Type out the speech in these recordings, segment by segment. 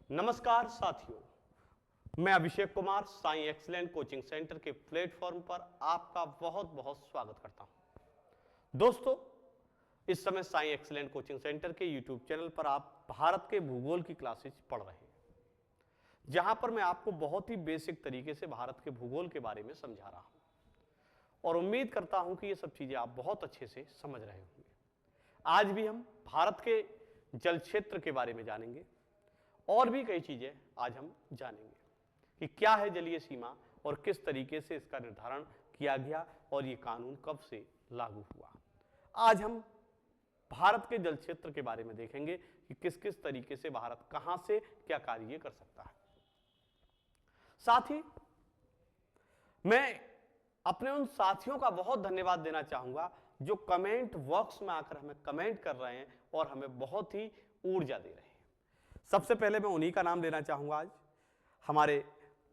नमस्कार साथियों, मैं Abhishek Kumar Sai excellent coaching centre के प्लेटफॉर्म पर आपका बहुत बहुत स्वागत करता हूं। दोस्तों, इस समय साई एक्सीलेंट कोचिंग सेंटर के यूट्यूब चैनल पर आप भारत के भूगोल की क्लासेस पढ़ रहे हैं, जहां पर मैं आपको बहुत ही बेसिक तरीके से भारत के भूगोल के बारे में समझा रहा हूं और उम्मीद करता हूं कि ये सब चीजें आप बहुत अच्छे से समझ रहे होंगे। आज भी हम भारत के जल क्षेत्र के बारे में जानेंगे और भी कई चीजें आज हम जानेंगे कि क्या है जलीय सीमा और किस तरीके से इसका निर्धारण किया गया और ये कानून कब से लागू हुआ। आज हम भारत के जल क्षेत्र के बारे में देखेंगे कि किस किस तरीके से भारत कहां से क्या कार्य कर सकता है। साथ ही मैं अपने उन साथियों का बहुत धन्यवाद देना चाहूंगा जो कमेंट बॉक्स में आकर हमें कमेंट कर रहे हैं और हमें बहुत ही ऊर्जा दे रहे हैं। सबसे पहले मैं उन्हीं का नाम लेना चाहूंगा। आज हमारे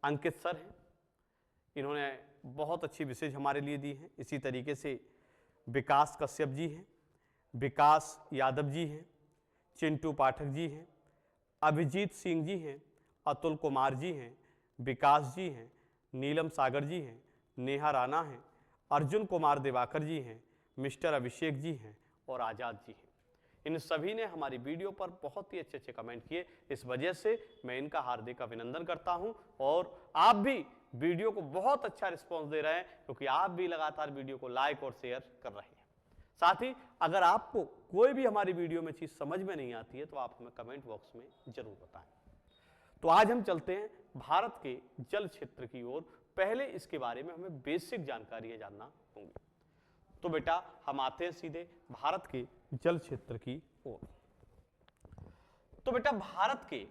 अंकित सर हैं, इन्होंने बहुत अच्छी विशेष हमारे लिए दी है। इसी तरीके से विकास कश्यप जी हैं, विकास यादव जी हैं, चिंटू पाठक जी हैं, अभिजीत सिंह जी हैं, अतुल कुमार जी हैं, विकास जी हैं, नीलम सागर जी हैं, नेहा राणा हैं, अर्जुन कुमार दिवाकर जी हैं, मिस्टर अभिषेक जी हैं और आज़ाद जी हैं। इन सभी ने हमारी वीडियो पर बहुत ही अच्छे अच्छे कमेंट किए। इस वजह से मैं इनका हार्दिक अभिनंदन करता हूं और आप भी वीडियो को बहुत अच्छा रिस्पांस दे रहे हैं क्योंकि आप भी लगातार वीडियो को लाइक और शेयर कर रहे हैं। साथ ही अगर आपको कोई भी हमारी वीडियो में चीज समझ में नहीं आती है तो आप हमें कमेंट बॉक्स में जरूर बताएं। तो आज हम चलते हैं भारत के जल क्षेत्र की ओर। पहले इसके बारे में हमें बेसिक जानकारियां जानना होंगी। तो बेटा हम आते हैं सीधे भारत के जल क्षेत्र की ओर। तो बेटा भारत के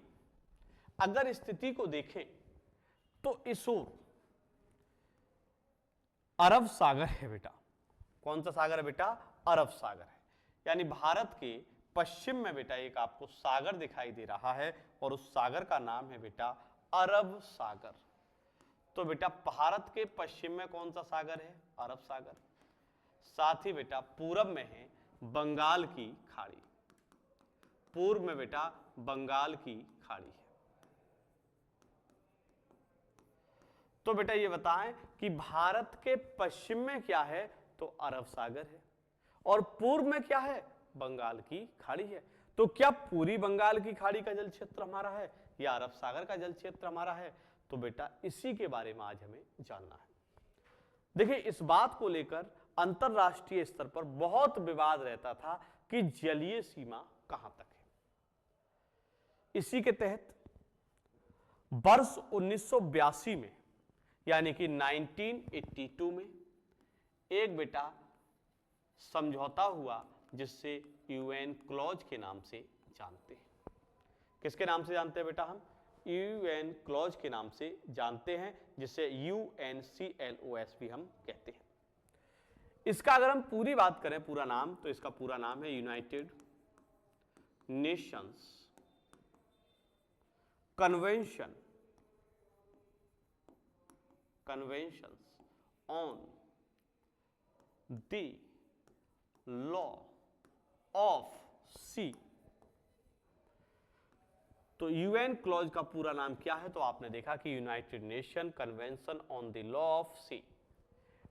अगर स्थिति को देखें तो इस ओर अरब सागर है बेटा। कौन सा सागर है बेटा? अरब सागर है। यानी भारत के पश्चिम में बेटा एक आपको सागर दिखाई दे रहा है और उस सागर का नाम है बेटा अरब सागर। तो बेटा भारत के पश्चिम में कौन सा सागर है? अरब सागर। साथ ही बेटा पूरब में है बंगाल की खाड़ी। पूर्व में बेटा बंगाल की खाड़ी है। तो बेटा ये बताएं कि भारत के पश्चिम में क्या है? तो अरब सागर है और पूर्व में क्या है? बंगाल की खाड़ी है। तो क्या पूरी बंगाल की खाड़ी का जल क्षेत्र हमारा है या अरब सागर का जल क्षेत्र हमारा है? तो बेटा इसी के बारे में आज हमें जानना है। देखिए, इस बात को लेकर अंतरराष्ट्रीय स्तर पर बहुत विवाद रहता था कि जलीय सीमा कहां तक है। इसी के तहत वर्ष 1982 में यानी कि 1982 में एक बेटा समझौता हुआ जिससे यूएन क्लॉज के नाम से जानते हैं। किसके नाम से जानते हैं बेटा? हम यूएन क्लॉज के नाम से जानते हैं, जिसे UNCLOS भी हम कहते हैं। इसका अगर हम पूरी बात करें पूरा नाम, तो इसका पूरा नाम है United Nations conventions on the law of sea. तो यूएन क्लॉज का पूरा नाम क्या है? तो आपने देखा कि United Nation convention on the law of sea.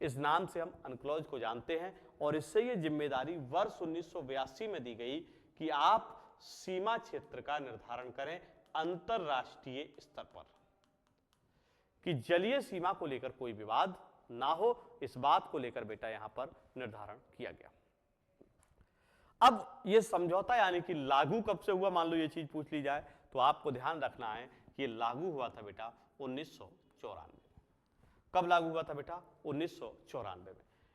इस नाम से हम अनक्लॉज को जानते हैं और इससे ये जिम्मेदारी वर्ष 1982 में दी गई कि आप सीमा क्षेत्र का निर्धारण करें अंतरराष्ट्रीय स्तर पर, कि जलीय सीमा को लेकर कोई विवाद ना हो। इस बात को लेकर बेटा यहां पर निर्धारण किया गया। अब यह समझौता यानी कि लागू कब से हुआ, मान लो ये चीज पूछ ली जाए तो आपको ध्यान रखना है कि लागू हुआ था बेटा 1994 में। कब लागू हुआ था बेटा? 1994 में।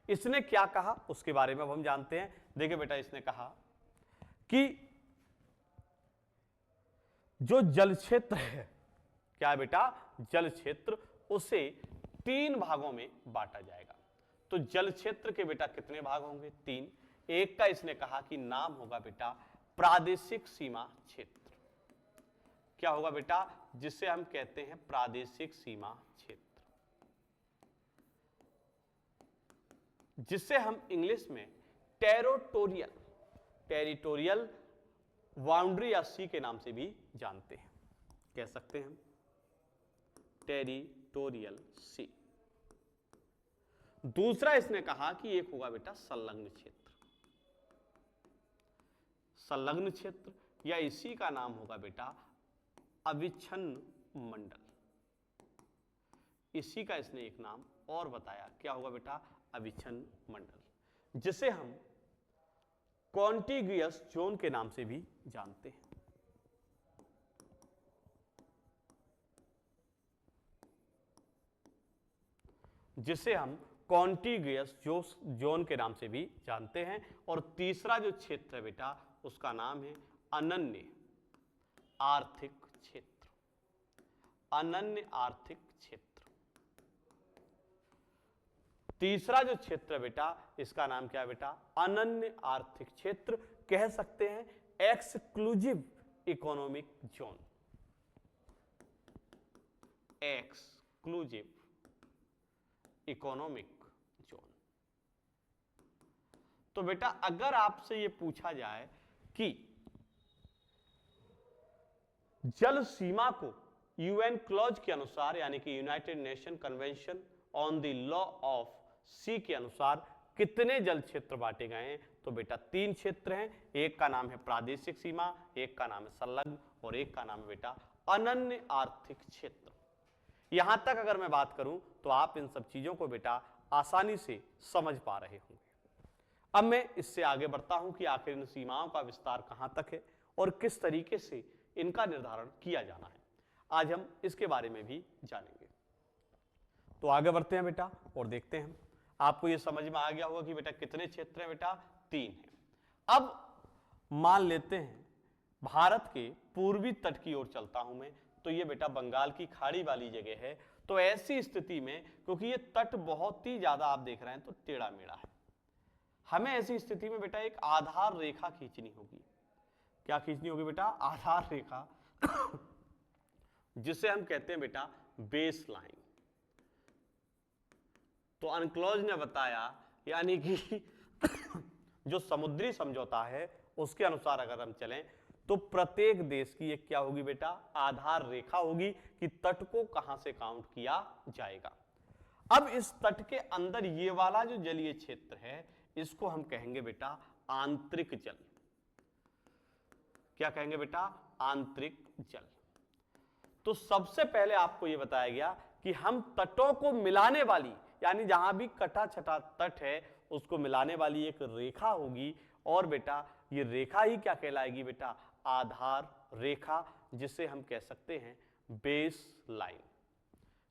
इसने क्या कहा उसके बारे में अब हम जानते हैं। देखिए बेटा, इसने कहा कि जो जल क्षेत्र है, क्या है बेटा? जल क्षेत्र, उसे 3 भागों में बांटा जाएगा। तो जल क्षेत्र के बेटा कितने भाग होंगे? 3। एक का इसने कहा कि नाम होगा बेटा प्रादेशिक सीमा क्षेत्र। क्या होगा बेटा? जिसे हम कहते हैं प्रादेशिक सीमा क्षेत्र, जिसे हम इंग्लिश में टेरिटोरियल बाउंड्री या सी के नाम से भी जानते हैं। कह सकते हैं टेरिटोरियल सी। दूसरा इसने कहा कि एक होगा बेटा संलग्न क्षेत्र। संलग्न क्षेत्र या इसी का नाम होगा बेटा अविच्छिन्न मंडल। इसी का इसने एक नाम और बताया, क्या होगा बेटा? अविच्छिन्न मंडल, जिसे हम कॉन्टिग्यूअस जोन के नाम से भी जानते हैं। जिसे हम कॉन्टिग्यूअस जोन के नाम से भी जानते हैं। और तीसरा जो क्षेत्र है बेटा उसका नाम है अनन्य आर्थिक क्षेत्र। अनन्य आर्थिक क्षेत्र। तीसरा जो क्षेत्र है बेटा इसका नाम क्या है बेटा? अनन्य आर्थिक क्षेत्र, कह सकते हैं exclusive economic zone. Exclusive economic zone. तो बेटा अगर आपसे यह पूछा जाए कि जल सीमा को यूएन क्लॉज के अनुसार, यानी कि United Nation convention on the law of sea के अनुसार कितने जल क्षेत्र बांटे गए हैं, तो बेटा 3 क्षेत्र हैं। एक का नाम है प्रादेशिक सीमा, एक का नाम है संलग्न और एक का नाम है बेटा अनन्य आर्थिक क्षेत्र। यहां तक अगर मैं बात करूं तो आप इन सब चीजों को बेटा आसानी से समझ पा रहे होंगे। अब मैं इससे आगे बढ़ता हूं कि आखिर इन सीमाओं का विस्तार कहां तक है और किस तरीके से इनका निर्धारण किया जाना है। आज हम इसके बारे में भी जानेंगे। तो आगे बढ़ते हैं बेटा और देखते हैं। आपको यह समझ में आ गया होगा कि बेटा कितने क्षेत्र हैं बेटा? 3 हैं। अब मान लेते हैं भारत के पूर्वी तट की ओर चलता हूं मैं, तो ये बेटा बंगाल की खाड़ी वाली जगह है। तो ऐसी स्थिति में, क्योंकि ये तट बहुत ही ज्यादा आप देख रहे हैं तो टेढ़ा मेढ़ा है, हमें ऐसी स्थिति में बेटा एक आधार रेखा खींचनी होगी। क्या खींचनी होगी बेटा? आधार रेखा जिसे हम कहते हैं बेटा बेस लाइन। तो अनक्लोज ने बताया, यानी कि जो समुद्री समझौता है उसके अनुसार अगर हम चलें तो प्रत्येक देश की एक क्या होगी बेटा? आधार रेखा होगी कि तट को कहां से काउंट किया जाएगा। अब इस तट के अंदर ये वाला जो जलीय क्षेत्र है इसको हम कहेंगे बेटा आंतरिक जल। क्या कहेंगे बेटा? आंतरिक जल। तो सबसे पहले आपको यह बताया गया कि हम तटों को मिलाने वाली, यानी जहां भी कटा छटा तट है उसको मिलाने वाली एक रेखा होगी, और बेटा ये रेखा ही क्या कहलाएगी बेटा? आधार रेखा, जिसे हम कह सकते हैं बेस लाइन।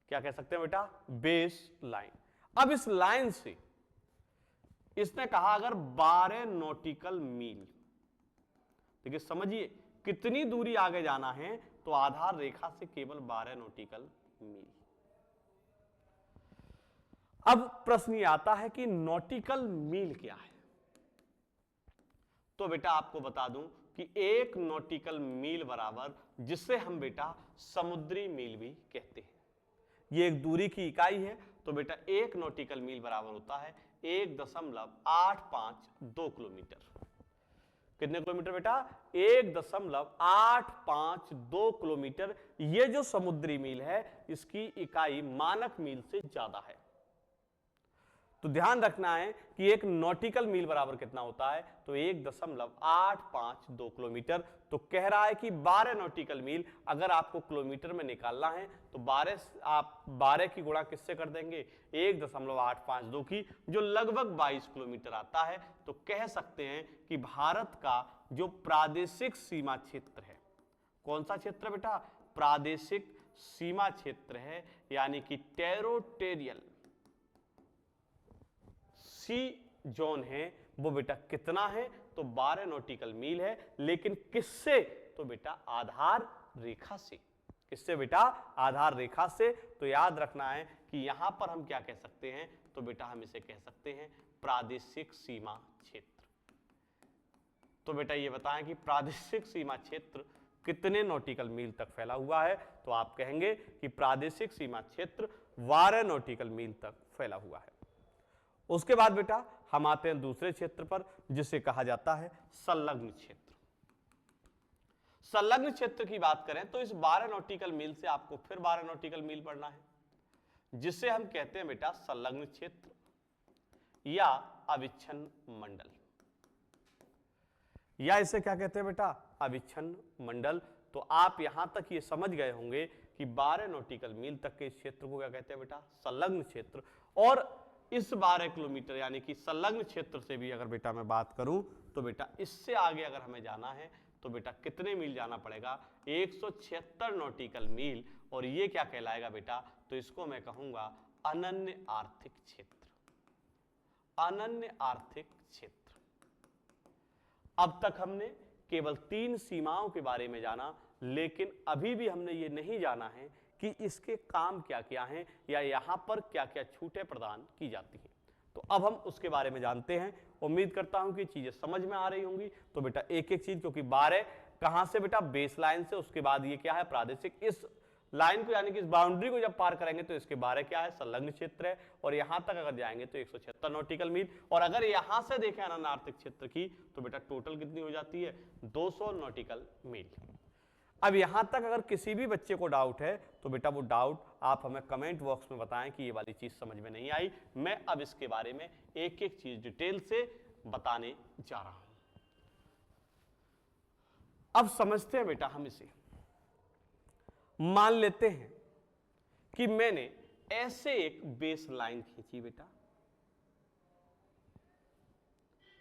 क्या कह सकते हैं बेटा? Base line. अब इस लाइन से इसने कहा अगर 12 नॉटिकल मील, देखिए समझिए कितनी दूरी आगे जाना है, तो आधार रेखा से केवल 12 नॉटिकल मील। अब प्रश्न ये आता है कि नॉटिकल मील क्या है? तो बेटा आपको बता दूं कि 1 नॉटिकल मील बराबर, जिसे हम बेटा समुद्री मील भी कहते हैं, ये एक दूरी की इकाई है। तो बेटा 1 नॉटिकल मील बराबर होता है 1.852 किलोमीटर। कितने किलोमीटर बेटा? 1.852 किलोमीटर। ये जो समुद्री मील है इसकी इकाई मानक मील से ज्यादा है। तो ध्यान रखना है कि 1 नॉटिकल मील बराबर कितना होता है? तो 1.852 किलोमीटर। तो कह रहा है कि 12 नॉटिकल मील अगर आपको किलोमीटर में निकालना है तो 12 की गुणा किससे कर देंगे? 1.852 की, जो लगभग 22 किलोमीटर आता है। तो कह सकते हैं कि भारत का जो प्रादेशिक सीमा क्षेत्र है, कौन सा क्षेत्र बेटा? प्रादेशिक सीमा क्षेत्र है, यानी कि टेरिटोरियल सी जोन है, वो बेटा कितना है? तो 12 नॉटिकल मील है। लेकिन किससे? तो बेटा आधार रेखा से। किससे बेटा? आधार रेखा से। तो याद रखना है कि यहां पर हम क्या कह सकते हैं? तो बेटा हम इसे कह सकते हैं प्रादेशिक सीमा क्षेत्र। तो बेटा ये बताएं कि प्रादेशिक सीमा क्षेत्र कितने नॉटिकल मील तक फैला हुआ है? तो आप कहेंगे कि प्रादेशिक सीमा क्षेत्र 12 नॉटिकल मील तक फैला हुआ है। उसके बाद बेटा हम आते हैं दूसरे क्षेत्र पर, जिसे कहा जाता है संलग्न क्षेत्र। संलग्न क्षेत्र की बात करें तो इस 12 नॉटिकल मील से आपको फिर 12 नॉटिकल मील पढ़ना है, जिसे हम कहते हैं बेटा संलग्न क्षेत्र या अविच्छिन्न मंडल, या इसे क्या कहते हैं बेटा, अविच्छिन्न मंडल। तो आप यहां तक ये समझ गए होंगे कि 12 नॉटिकल मील तक के क्षेत्र को क्या कहते हैं बेटा, संलग्न क्षेत्र। और इस 12 किलोमीटर यानी कि संलग्न क्षेत्र से भी अगर बेटा मैं बात करूं तो बेटा इससे आगे अगर हमें जाना है तो बेटा कितने मील जाना पड़ेगा, 176 नॉटिकल मील। और ये क्या कहलाएगा बेटा, तो इसको मैं कहूंगा अनन्य आर्थिक क्षेत्र, अनन्य आर्थिक क्षेत्र। अब तक हमने केवल 3 सीमाओं के बारे में जाना, लेकिन अभी भी हमने ये नहीं जाना है कि इसके काम क्या क्या हैं या यहां पर क्या क्या छूटें प्रदान की जाती हैं। तो अब हम उसके बारे में जानते हैं। उम्मीद करता हूं कि चीजें समझ में आ रही होंगी। तो बेटा एक एक चीज, क्योंकि 12 कहां से बेटा, बेस लाइन से, उसके बाद ये क्या है, प्रादेशिक। इस लाइन को यानी कि इस बाउंड्री को जब पार करेंगे तो इसके 12 क्या है, संलग्न क्षेत्र है। और यहां तक अगर जाएंगे तो 176 नॉटिकल मील। और अगर यहां से देखें अनन्य आर्थिक क्षेत्र की तो बेटा टोटल कितनी हो जाती है, 200 नॉटिकल मील। अब यहां तक अगर किसी भी बच्चे को डाउट है तो बेटा वो डाउट आप हमें कमेंट बॉक्स में बताएं कि ये वाली चीज समझ में नहीं आई। मैं अब इसके बारे में एक एक चीज डिटेल से बताने जा रहा हूं। अब समझते हैं बेटा हम इसे। मान लेते हैं कि मैंने ऐसे एक बेस लाइन खींची बेटा,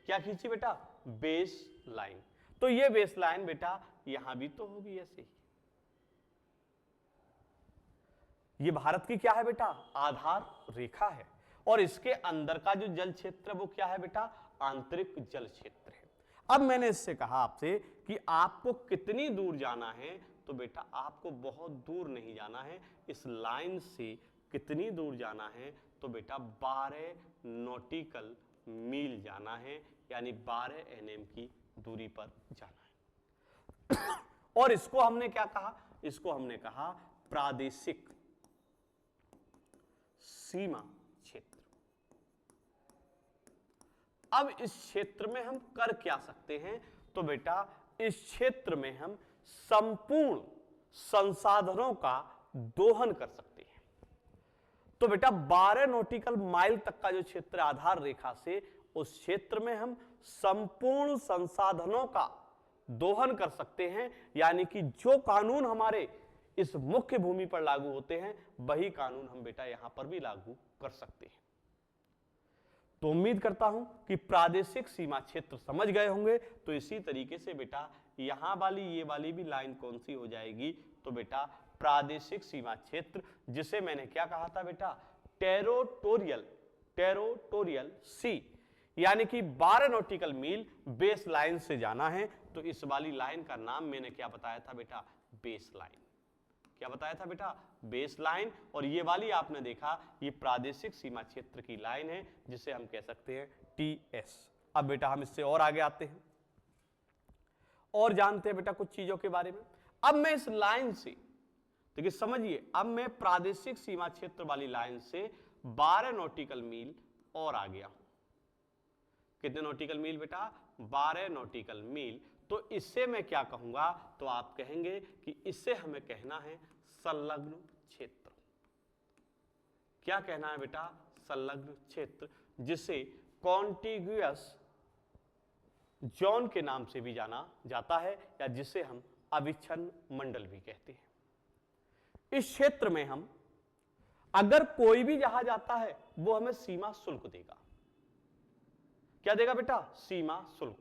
क्या खींची बेटा, बेस लाइन। तो ये बेस लाइन बेटा यहां भी तो होगी ऐसे ही। ये भारत की क्या है बेटा, आधार रेखा है। और इसके अंदर का जो जल क्षेत्र है वो क्या है बेटा, आंतरिक जल क्षेत्र है। अब मैंने इससे कहा आपसे कि आपको कितनी दूर जाना है, तो बेटा आपको बहुत दूर नहीं जाना है। इस लाइन से कितनी दूर जाना है, तो बेटा 12 नॉटिकल मील जाना है, यानी 12 NM की दूरी पर जाना है। और इसको हमने क्या कहा, इसको हमने कहा प्रादेशिक सीमा क्षेत्र। अब इस क्षेत्र में हम कर क्या सकते हैं, तो बेटा इस क्षेत्र में हम संपूर्ण संसाधनों का दोहन कर सकते हैं। तो बेटा 12 नॉटिकल माइल तक का जो क्षेत्र आधार रेखा से, उस क्षेत्र में हम संपूर्ण संसाधनों का दोहन कर सकते हैं। यानी कि जो कानून हमारे इस मुख्य भूमि पर लागू होते हैं वही कानून हम बेटा यहां पर भी लागू कर सकते हैं। तो उम्मीद करता हूं कि प्रादेशिक सीमा क्षेत्र समझ गए होंगे। तो इसी तरीके से बेटा यहां वाली ये वाली भी लाइन कौन सी हो जाएगी, तो बेटा प्रादेशिक सीमा क्षेत्र, जिसे मैंने क्या कहा था बेटा, टेरोटोरियल, टेरोटोरियल सी। यानी कि 12 नॉटिकल मील बेस लाइन से जाना है। तो इस वाली लाइन का नाम मैंने क्या बताया था बेटा, बेस लाइन। क्या बताया था बेटा, बेस लाइन। और ये वाली आपने देखा ये प्रादेशिक सीमा क्षेत्र की लाइन है, जिसे हम कह सकते हैं TS। अब बेटा हम इससे और आगे आते हैं और जानते हैं बेटा कुछ चीजों के बारे में। अब मैं इस लाइन से, देखिए समझिए, अब मैं प्रादेशिक सीमा क्षेत्र वाली लाइन से 12 नॉटिकल मील और आ गया हूं। कितने नॉटिकल मील बेटा, 12 नॉटिकल मील। तो इससे मैं क्या कहूंगा, तो आप कहेंगे कि इससे हमें कहना है संलग्न क्षेत्र। क्या कहना है बेटा, संलग्न क्षेत्र, जिसे कॉन्टिग्यूअस जोन के नाम से भी जाना जाता है, या जिसे हम अविच्छिन्न मंडल भी कहते हैं। इस क्षेत्र में हम अगर कोई भी जहाज आता है वो हमें सीमा शुल्क देगा। क्या देगा बेटा, सीमा शुल्क।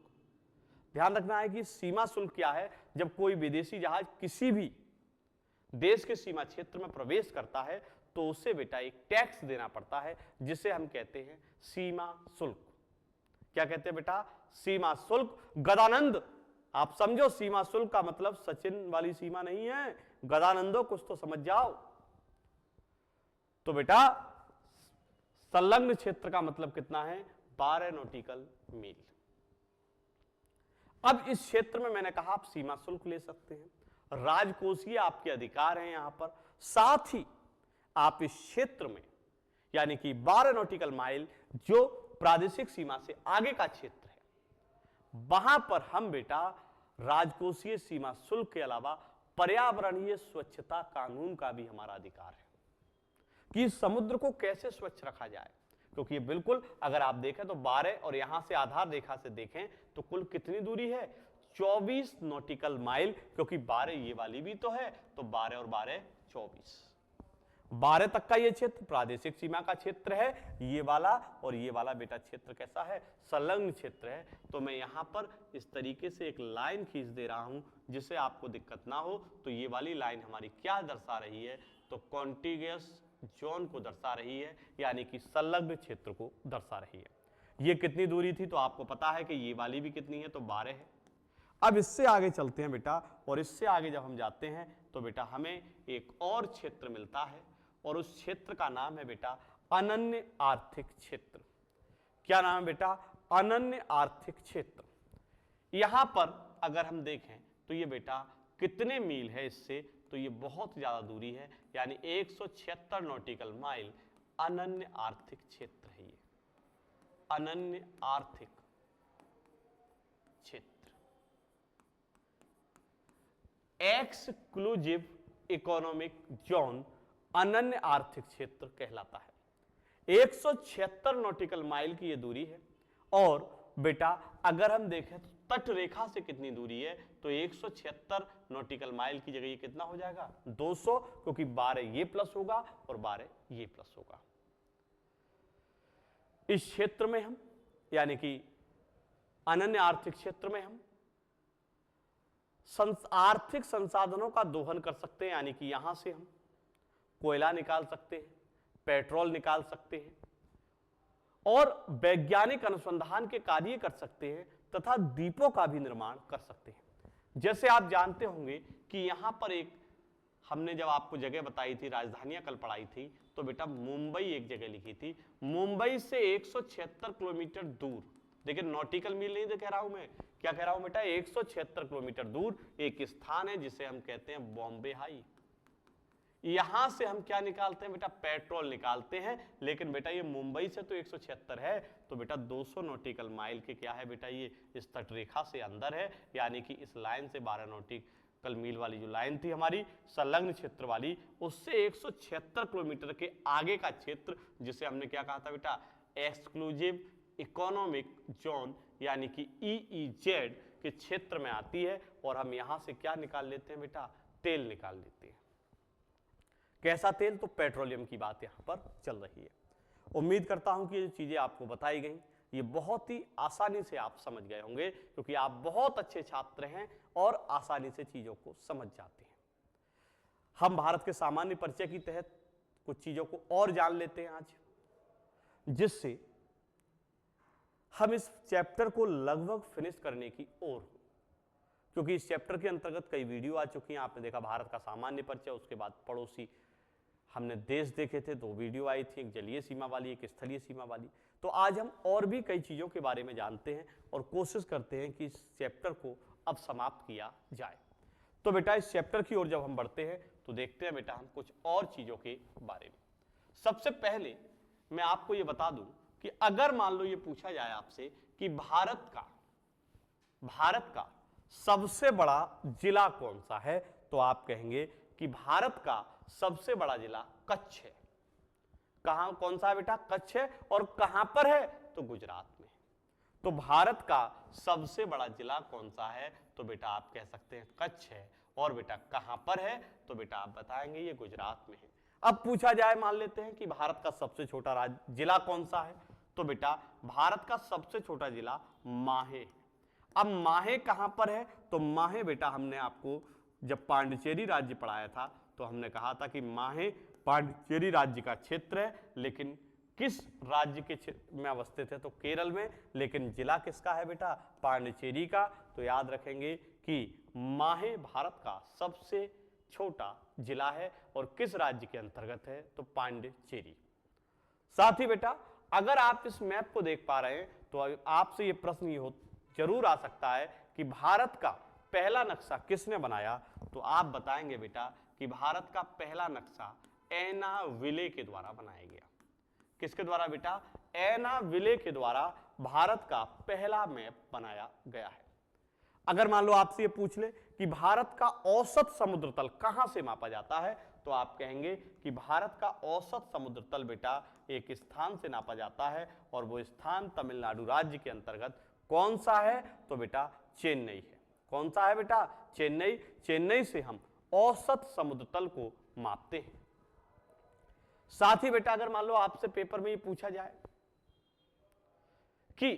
ध्यान रखना है कि सीमा शुल्क क्या है, जब कोई विदेशी जहाज किसी भी देश के सीमा क्षेत्र में प्रवेश करता है तो उसे बेटा एक टैक्स देना पड़ता है, जिसे हम कहते हैं सीमा शुल्क। क्या कहते हैं बेटा, सीमा शुल्क। गदानंद, आप समझो सीमा शुल्क का मतलब सचिन वाली सीमा नहीं है, गदानंदो कुछ तो समझ जाओ। तो बेटा संलग्न क्षेत्र का मतलब कितना है, 12 नॉटिकल मील। अब इस क्षेत्र में मैंने कहा आप सीमा शुल्क ले सकते हैं, राजकोषीय आपके अधिकार हैं यहां पर। साथ ही आप इस क्षेत्र में यानी कि 12 नॉटिकल माइल जो प्रादेशिक सीमा से आगे का क्षेत्र है, वहां पर हम बेटा राजकोषीय सीमा शुल्क के अलावा पर्यावरणीय स्वच्छता कानून का भी हमारा अधिकार है कि समुद्र को कैसे स्वच्छ रखा जाए, क्योंकि ये बिल्कुल अगर आप देखें तो 12 और यहां से आधार रेखा से देखें तो कुल कितनी दूरी है, 24 नॉटिकल माइल, क्योंकि 12 ये वाली भी तो है, तो 12 और 12 24, 12 तक का ये क्षेत्र प्रादेशिक सीमा का क्षेत्र है, ये वाला और ये वाला बेटा क्षेत्र कैसा है, संलग्न क्षेत्र है। तो मैं यहां पर इस तरीके से एक लाइन खींच दे रहा हूं जिससे आपको दिक्कत ना हो। तो ये वाली लाइन हमारी क्या दर्शा रही है, तो कॉन्टिगियस जोन को दर्शा रही है, यानी कि संलग्न क्षेत्र को दर्शा रही है। ये कितनी दूरी थी, तो आपको पता है कि ये वाली भी कितनी है, तो 12 है। अब इससे आगे चलते हैं बेटा, और इससे आगे जब हम जाते हैं तो बेटा हमें एक और क्षेत्र मिलता है, और उस क्षेत्र का नाम है बेटा अनन्य आर्थिक क्षेत्र। क्या नाम है बेटा, अनन्य आर्थिक क्षेत्र। यहां पर अगर हम देखें तो ये बेटा कितने मील है इससे, तो ये बहुत ज्यादा दूरी है, यानी 176 नॉटिकल माइल अनन्य आर्थिक क्षेत्र है। ये अनन्य आर्थिक क्षेत्र, एक्सक्लूसिव इकोनॉमिक जोन अनन्य आर्थिक क्षेत्र कहलाता है। 176 नॉटिकल माइल की ये दूरी है। और बेटा अगर हम देखें तो तट रेखा से कितनी दूरी है, तो 176 नॉटिकल माइल की जगह ये कितना हो जाएगा, 200, क्योंकि 12 ये प्लस होगा और 12 ये प्लस होगा। इस क्षेत्र में हम, यानी कि अनन्य आर्थिक क्षेत्र में हम आर्थिक संसाधनों का दोहन कर सकते हैं, यानी कि यहां से हम कोयला निकाल सकते हैं, पेट्रोल निकाल सकते हैं, और वैज्ञानिक अनुसंधान के कार्य कर सकते हैं, तथा द्वीपों का भी निर्माण कर सकते हैं। जैसे आप जानते होंगे कि यहां पर एक हमने जब आपको जगह बताई थी, राजधानियां कल पढ़ाई थी, तो बेटा मुंबई एक जगह लिखी थी। मुंबई से 176 किलोमीटर दूर, देखिए नॉटिकल मील नहीं कह रहा हूं मैं, क्या कह रहा हूं बेटा, 176 किलोमीटर दूर एक स्थान है जिसे हम कहते हैं बॉम्बे हाई। यहां से हम क्या निकालते हैं बेटा, पेट्रोल निकालते हैं, लेकिन बेटा ये मुंबई से तो 176 है, तो बेटा 200 नॉटिकल माइल के क्या है बेटा, ये इस तट रेखा से अंदर है, यानी कि इस लाइन से 12 नॉटिकल मील वाली जो लाइन थी हमारी संलग्न क्षेत्र वाली, उससे 176 किलोमीटर के आगे का क्षेत्र जिसे हमने क्या कहा था बेटा, एक्सक्लूसिव इकोनॉमिक जोन यानी कि EEZ के क्षेत्र में आती है। और हम यहां से क्या निकाल लेते हैं बेटा, तेल निकाल लेते हैं। कैसा तेल, तो पेट्रोलियम की बात यहां पर चल रही है। उम्मीद करता हूं कि ये चीजें आपको बताई गई, ये बहुत ही आसानी से आप समझ गए होंगे, क्योंकि आप बहुत अच्छे छात्र हैं और आसानी से चीजों को समझ जाते हैं। हम भारत के सामान्य परिचय की तहत कुछ चीजों को और जान लेते हैं आज, जिससे हम इस चैप्टर को लगभग फिनिश करने की ओर, क्योंकि इस चैप्टर के अंतर्गत कई वीडियो आ चुकी हैं। आपने देखा भारत का सामान्य परिचय, उसके बाद पड़ोसी हमने देश देखे थे, 2 वीडियो आई थी, एक जलीय सीमा वाली, एक स्थलीय सीमा वाली। तो आज हम और भी कई चीजों के बारे में जानते हैं और कोशिश करते हैं कि इस चैप्टर को अब समाप्त किया जाए। तो बेटा इस चैप्टर की ओर जब हम बढ़ते हैं तो देखते हैं बेटा हम कुछ और चीजों के बारे में। सबसे पहले मैं आपको ये बता दूं कि अगर मान लो ये पूछा जाए आपसे कि भारत का सबसे बड़ा जिला कौन सा है, तो आप कहेंगे कि भारत का सबसे बड़ा जिला कच्छ है। कहां, कौन सा है बेटा, कच्छ है। और कहां पर है, तो गुजरात में। तो भारत का सबसे बड़ा जिला कौन सा है, तो बेटा आप कह सकते हैं कच्छ है। और बेटा कहां पर है, तो बेटा आप बताएंगे ये गुजरात में है। अब पूछा जाए, मान लेते हैं कि भारत का सबसे छोटा जिला कौन सा है, तो बेटा भारत का सबसे छोटा जिला माहे। अब माहे कहां पर है, तो माहे बेटा हमने आपको जब पांडिचेरी राज्य पढ़ाया था तो हमने कहा था कि माहे पांडिचेरी राज्य का क्षेत्र है, लेकिन किस राज्य के में अवस्थित है, तो केरल में। लेकिन जिला किसका है बेटा, पांडिचेरी का। तो याद रखेंगे कि माहे भारत का सबसे छोटा जिला है और किस राज्य के अंतर्गत है, तो पांडिचेरी। साथ ही बेटा अगर आप इस मैप को देख पा रहे हैं तो आपसे ये प्रश्न ये जरूर आ सकता है कि भारत का पहला नक्शा किसने बनाया, तो आप बताएंगे बेटा कि भारत का पहला नक्शा एना विले के द्वारा बनाया गया। किसके द्वारा बेटा, एना विले के द्वारा भारत का पहला मैप बनाया गया है। अगर मान लो आपसे ये पूछ ले कि भारत का औसत समुद्र तल कहां से मापा जाता है, तो आप कहेंगे कि भारत का औसत समुद्र तल बेटा एक स्थान से नापा जाता है, और वो स्थान तमिलनाडु राज्य के अंतर्गत कौन सा है, तो बेटा चेन्नई है। कौन सा है बेटा? चेन्नई। चेन्नई से हम औसत समुद्र तल को मापते हैं। साथ ही बेटा अगर मान लो आपसे पेपर में ये पूछा जाए कि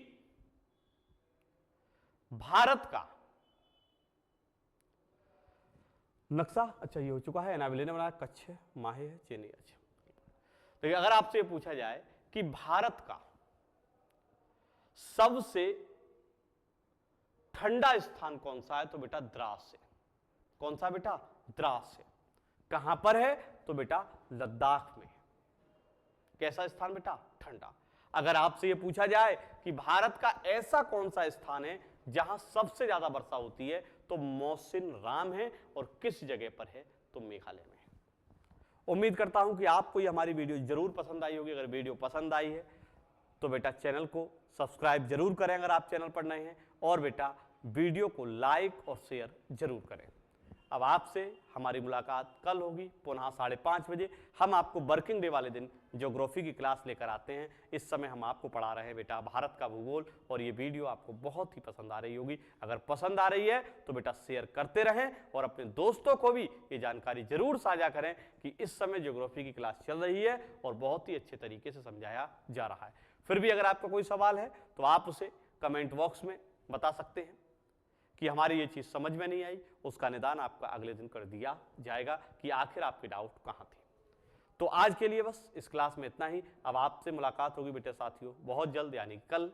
भारत का नक्शा, अच्छा ये हो चुका है, एनाबिले ने बनाया, कच्छ है, माहे है, चेन्नई। अच्छा तो अगर आपसे ये पूछा जाए कि भारत का सबसे ठंडा स्थान कौन सा है, तो बेटा द्रास है। कौन सा बेटा? द्रास है। कहां पर है? तो बेटा लद्दाख में। कैसा स्थान बेटा? ठंडा। अगर आपसे यह पूछा जाए कि भारत का ऐसा कौन सा स्थान है जहां सबसे ज्यादा वर्षा होती है, तो मौसिन राम है, और किस जगह पर है, तो मेघालय में है। उम्मीद करता हूं कि आपको ये हमारी वीडियो जरूर पसंद आई होगी। अगर वीडियो पसंद आई है तो बेटा चैनल को सब्सक्राइब जरूर करें अगर आप चैनल पर नए हैं, और बेटा वीडियो को लाइक और शेयर जरूर करें। अब आपसे हमारी मुलाकात कल होगी पुनः 5:30 बजे। हम आपको वर्किंग डे वाले दिन ज्योग्राफी की क्लास लेकर आते हैं। इस समय हम आपको पढ़ा रहे हैं बेटा भारत का भूगोल, और ये वीडियो आपको बहुत ही पसंद आ रही होगी। अगर पसंद आ रही है तो बेटा शेयर करते रहें, और अपने दोस्तों को भी ये जानकारी जरूर साझा करें कि इस समय ज्योग्राफी की क्लास चल रही है और बहुत ही अच्छे तरीके से समझाया जा रहा है। फिर भी अगर आपका कोई सवाल है तो आप उसे कमेंट बॉक्स में बता सकते हैं कि हमारी ये चीज समझ में नहीं आई, उसका निदान आपका अगले दिन कर दिया जाएगा कि आखिर आपके डाउट कहां थे। तो आज के लिए बस इस क्लास में इतना ही। अब आपसे मुलाकात होगी बेटे साथियों बहुत जल्द, यानी कल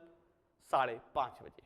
5:30 बजे।